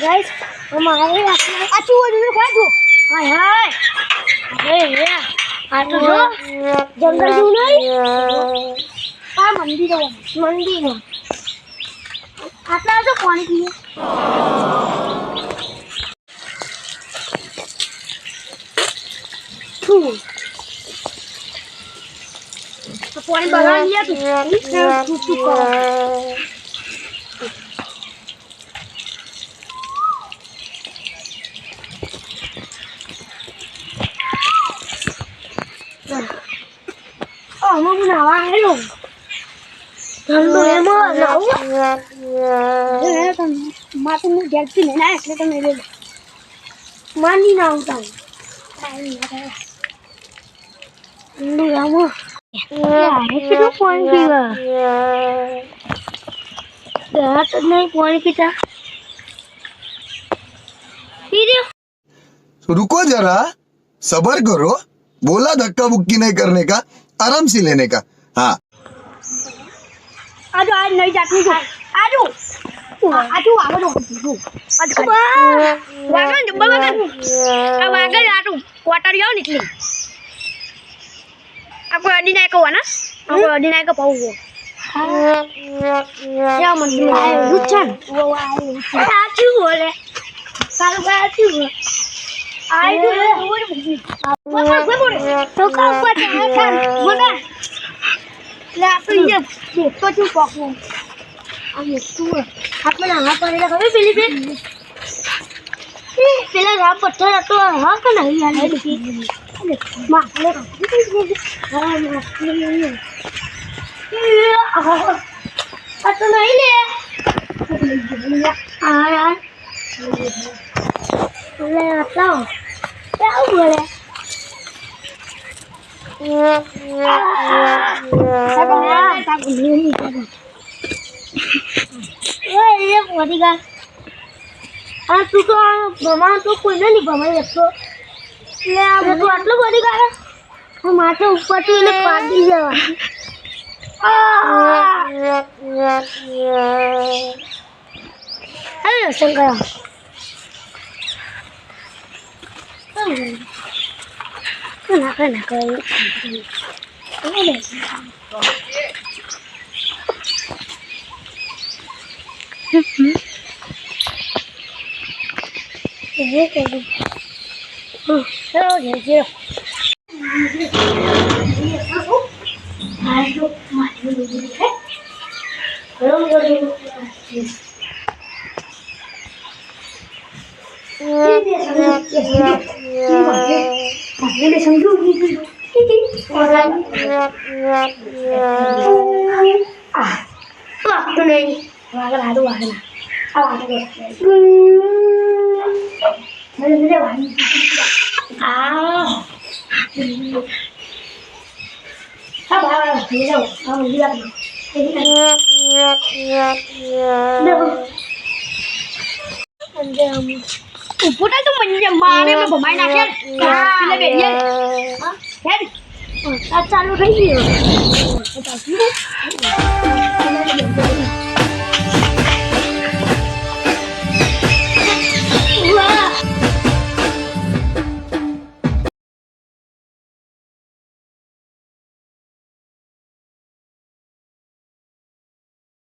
Guys हमारे अच्छी वो जो खाजो हाय हाय अरे यार आ तो जो जंगल जो नहीं आ मंदिर है आटला तो पानी पिए तो पानी बना लिया तू तू कर mau nawa hello thằng đồ em ơi nấu mà tôi muốn đẹp gì này cái con này lên mà đi nào tao đồ em ơi cái lúc quan gì mà để tao này quan kita đi रुको जरा सबर करो बोला धक्का बुक्की नहीं करने का आराम से लेने का हाँ आजो आज नहीं जाती हूँ आजो आजो आजो आजो वागन जब वागन अब वागन आजो क्वार्टर जाओ निकले आपको अड़ी नहीं को ना आपको अड़ी नहीं को पाऊँ क्या मन में आए रुचन वो आए आजू बोले काल का आजू आई तो कब पता kan bola lah tu je tu tu paku ayo tu apa nak apa ni kau pilih pilih apa putera tu ha kan ni ada di mak le atau naik le yaar boleh atau tahu boleh ये बोलेगा अरे तू तो बमा तो कोई नहीं बमा लगतो ले अब तो आटलो बोलेगा हम आटे ऊपर तो इन्हें काट दी जावा अरे Shankar kena kau ini Ini sendiri gitu. Orang tu ni. Wajar ada wajar. Awak tu. Mana wajar. Apa? Ni jauh. Kamu lihat. ऊपर तो मंजे मारे में घुमाई ना खेल पीले बेरिए हां खेल चालू रही है